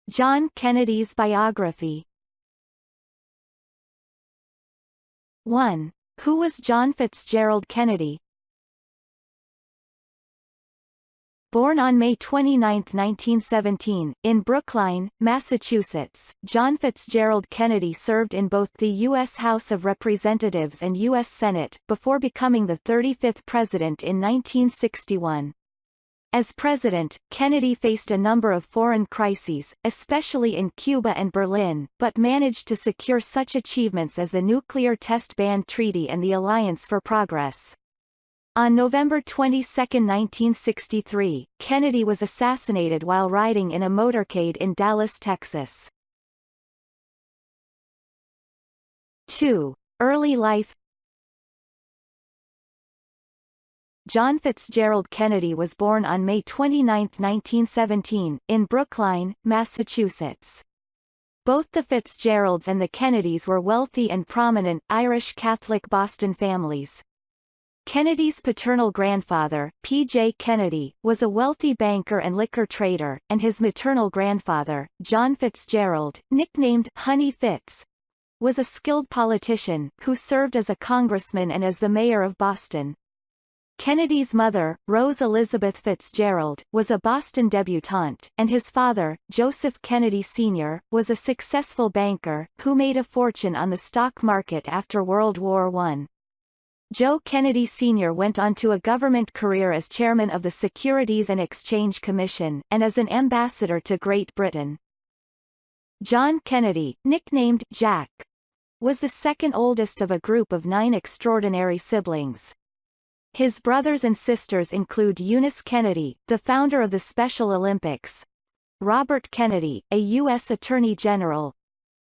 John Kennedy's biography. 1. Who was John Fitzgerald Kennedy? Born on May 29, 1917, in Brookline, Massachusetts, John Fitzgerald Kennedy served in both the U.S. House of Representatives and U.S. Senate, before becoming the 35th president in 1961. As president, Kennedy faced a number of foreign crises, especially in Cuba and Berlin, but managed to secure such achievements as the Nuclear Test Ban Treaty and the Alliance for Progress. On November 22, 1963, Kennedy was assassinated while riding in a motorcade in Dallas, Texas. 2. Early life. John Fitzgerald Kennedy was born on May 29, 1917, in Brookline, Massachusetts. Both the Fitzgeralds and the Kennedys were wealthy and prominent Irish Catholic Boston families. Kennedy's paternal grandfather, P.J. Kennedy, was a wealthy banker and liquor trader, and his maternal grandfather, John Fitzgerald, nicknamed Honey Fitz, was a skilled politician, who served as a congressman and as the mayor of Boston. Kennedy's mother, Rose Elizabeth Fitzgerald, was a Boston debutante, and his father, Joseph Kennedy Sr., was a successful banker, who made a fortune on the stock market after World War I. Joe Kennedy Sr. went on to a government career as chairman of the Securities and Exchange Commission, and as an ambassador to Great Britain. John Kennedy, nicknamed Jack, was the second oldest of a group of 9 extraordinary siblings. His brothers and sisters include Eunice Kennedy, the founder of the Special Olympics, Robert Kennedy, a U.S. Attorney General,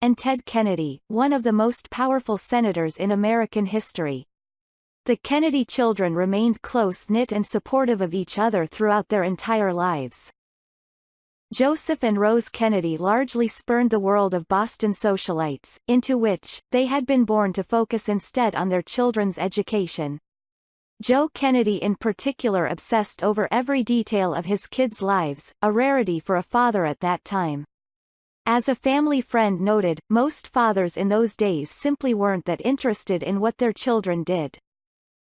and Ted Kennedy, one of the most powerful senators in American history. The Kennedy children remained close-knit and supportive of each other throughout their entire lives. Joseph and Rose Kennedy largely spurned the world of Boston socialites, into which they had been born to focus instead on their children's education. Joe Kennedy in particular obsessed over every detail of his kids' lives, a rarity for a father at that time. As a family friend noted, most fathers in those days simply weren't that interested in what their children did.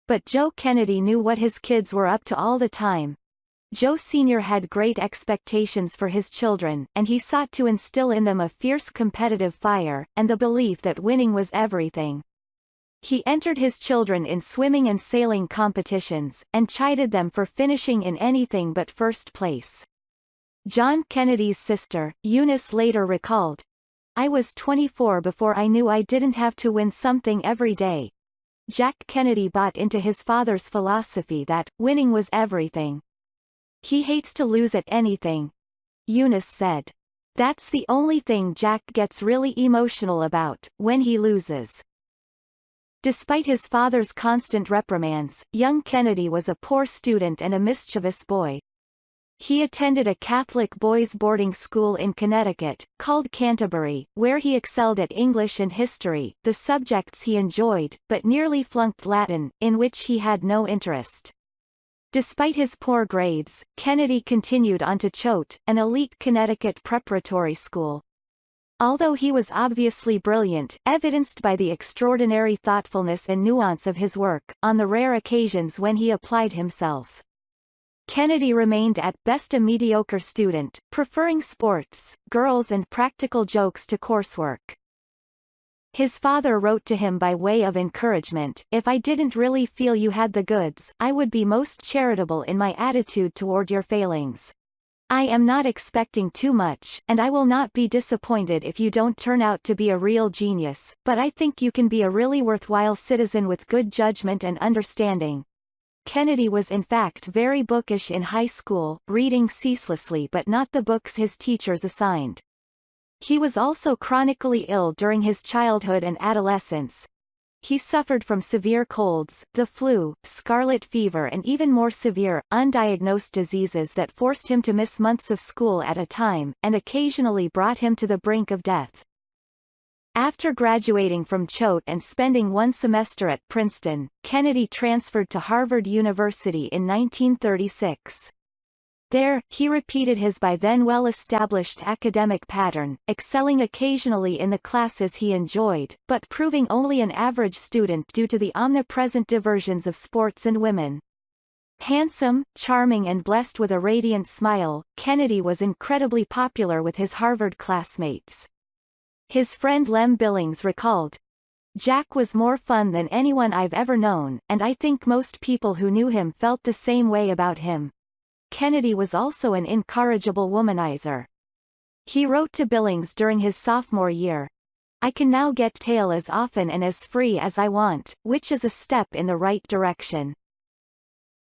But Joe Kennedy knew what his kids were up to all the time. Joe Sr. had great expectations for his children, and he sought to instill in them a fierce competitive fire, and the belief that winning was everything. He entered his children in swimming and sailing competitions, and chided them for finishing in anything but first place. John Kennedy's sister, Eunice, later recalled, "I was 24 before I knew I didn't have to win something every day." Jack Kennedy bought into his father's philosophy that winning was everything. "He hates to lose at anything," Eunice said. "That's the only thing Jack gets really emotional about, when he loses." Despite his father's constant reprimands, young Kennedy was a poor student and a mischievous boy. He attended a Catholic boys' boarding school in Connecticut, called Canterbury, where he excelled at English and history, the subjects he enjoyed, but nearly flunked Latin, in which he had no interest. Despite his poor grades, Kennedy continued on to Choate, an elite Connecticut preparatory school. Although he was obviously brilliant, evidenced by the extraordinary thoughtfulness and nuance of his work, on the rare occasions when he applied himself, Kennedy remained at best a mediocre student, preferring sports, girls and practical jokes to coursework. His father wrote to him by way of encouragement, "If I didn't really feel you had the goods, I would be most charitable in my attitude toward your failings. I am not expecting too much, and I will not be disappointed if you don't turn out to be a real genius, but I think you can be a really worthwhile citizen with good judgment and understanding." Kennedy was in fact very bookish in high school, reading ceaselessly but not the books his teachers assigned. He was also chronically ill during his childhood and adolescence. He suffered from severe colds, the flu, scarlet fever and even more severe, undiagnosed diseases that forced him to miss months of school at a time, and occasionally brought him to the brink of death. After graduating from Choate and spending one semester at Princeton, Kennedy transferred to Harvard University in 1936. There, he repeated his by then well-established academic pattern, excelling occasionally in the classes he enjoyed, but proving only an average student due to the omnipresent diversions of sports and women. Handsome, charming and blessed with a radiant smile, Kennedy was incredibly popular with his Harvard classmates. His friend Lem Billings recalled, "Jack was more fun than anyone I've ever known, and I think most people who knew him felt the same way about him." Kennedy was also an incorrigible womanizer. He wrote to Billings during his sophomore year, "I can now get tail as often and as free as I want, which is a step in the right direction."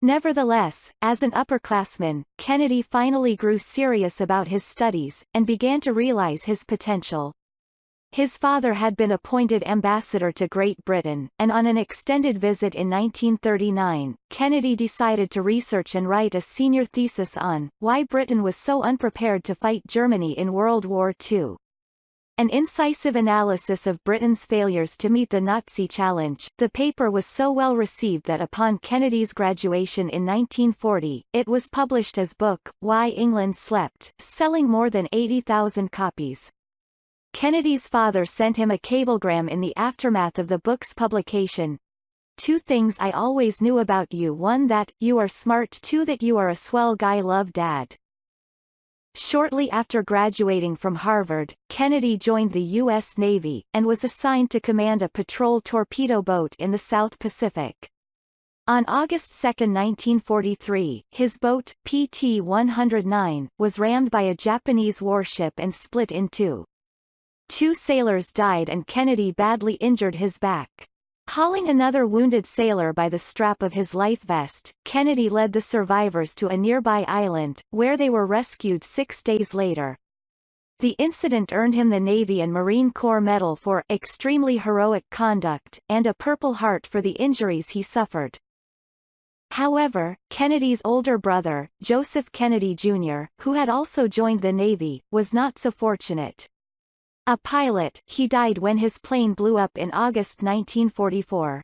Nevertheless, as an upperclassman, Kennedy finally grew serious about his studies, and began to realize his potential. His father had been appointed ambassador to Great Britain, and on an extended visit in 1939, Kennedy decided to research and write a senior thesis on why Britain was so unprepared to fight Germany in World War II. An incisive analysis of Britain's failures to meet the Nazi challenge, the paper was so well received that upon Kennedy's graduation in 1940, it was published as book, Why England Slept, selling more than 80,000 copies. Kennedy's father sent him a cablegram in the aftermath of the book's publication. "2 things I always knew about you: 1 that you are smart, 2 that you are a swell guy, love Dad." Shortly after graduating from Harvard, Kennedy joined the U.S. Navy, and was assigned to command a patrol torpedo boat in the South Pacific. On August 2, 1943, his boat, PT-109, was rammed by a Japanese warship and split in two. 2 sailors died and Kennedy badly injured his back. Hauling another wounded sailor by the strap of his life vest, Kennedy led the survivors to a nearby island, where they were rescued 6 days later. The incident earned him the Navy and Marine Corps Medal for extremely heroic conduct, and a Purple Heart for the injuries he suffered. However, Kennedy's older brother, Joseph Kennedy Jr., who had also joined the Navy, was not so fortunate. A pilot, he died when his plane blew up in August 1944.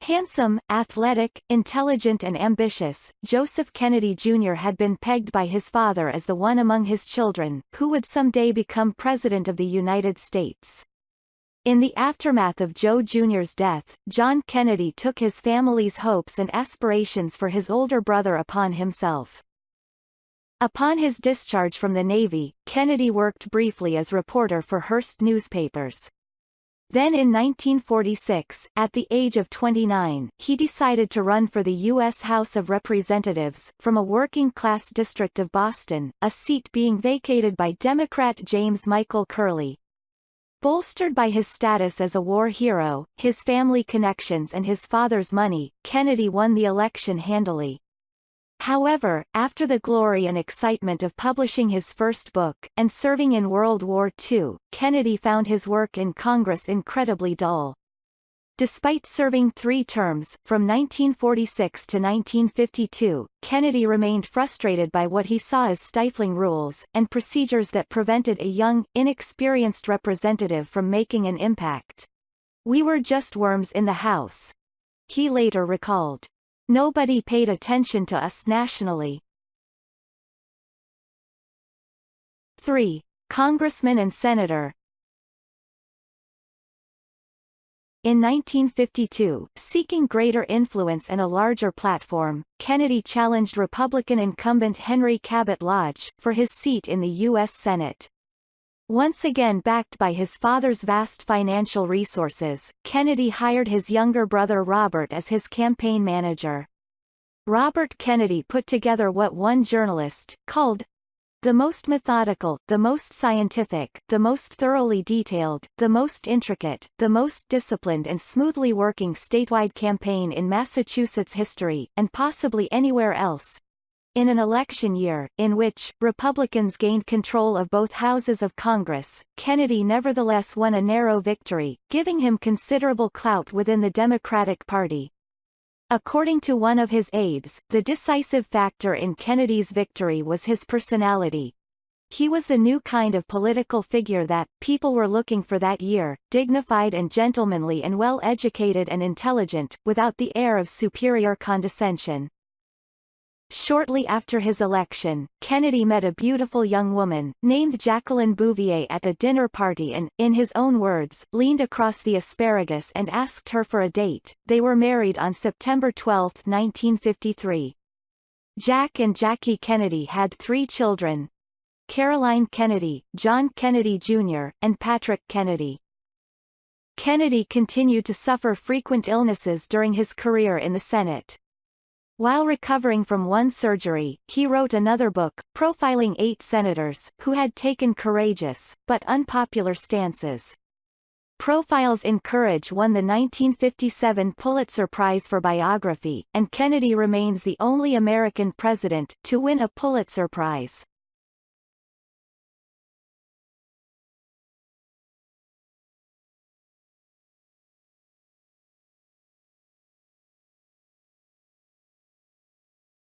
Handsome, athletic, intelligent and ambitious, Joseph Kennedy Jr. had been pegged by his father as the one among his children, who would someday become President of the United States. In the aftermath of Joe Jr.'s death, John Kennedy took his family's hopes and aspirations for his older brother upon himself. Upon his discharge from the Navy, Kennedy worked briefly as reporter for Hearst newspapers. Then in 1946, at the age of 29, he decided to run for the U.S. House of Representatives, from a working-class district of Boston, a seat being vacated by Democrat James Michael Curley. Bolstered by his status as a war hero, his family connections and his father's money, Kennedy won the election handily. However, after the glory and excitement of publishing his first book, and serving in World War II, Kennedy found his work in Congress incredibly dull. Despite serving 3 terms, from 1946 to 1952, Kennedy remained frustrated by what he saw as stifling rules, and procedures that prevented a young, inexperienced representative from making an impact. "We were just worms in the House," he later recalled. "Nobody paid attention to us nationally." 3. Congressman and senator. In 1952, seeking greater influence and a larger platform, Kennedy challenged Republican incumbent Henry Cabot Lodge, for his seat in the U.S. Senate. Once again backed by his father's vast financial resources, Kennedy hired his younger brother Robert as his campaign manager. Robert Kennedy put together what one journalist called the most methodical, the most scientific, the most thoroughly detailed, the most intricate, the most disciplined and smoothly working statewide campaign in Massachusetts history, and possibly anywhere else. In an election year, in which Republicans gained control of both houses of Congress, Kennedy nevertheless won a narrow victory, giving him considerable clout within the Democratic Party. According to one of his aides, the decisive factor in Kennedy's victory was his personality. He was the new kind of political figure that people were looking for that year, dignified and gentlemanly and well-educated and intelligent, without the air of superior condescension. Shortly after his election, Kennedy met a beautiful young woman, named Jacqueline Bouvier at a dinner party and, in his own words, leaned across the asparagus and asked her for a date. They were married on September 12, 1953. Jack and Jackie Kennedy had 3 children: Caroline Kennedy, John Kennedy Jr., and Patrick Kennedy. Kennedy continued to suffer frequent illnesses during his career in the Senate. While recovering from one surgery, he wrote another book, profiling 8 senators, who had taken courageous, but unpopular stances. Profiles in Courage won the 1957 Pulitzer Prize for Biography, and Kennedy remains the only American president to win a Pulitzer Prize.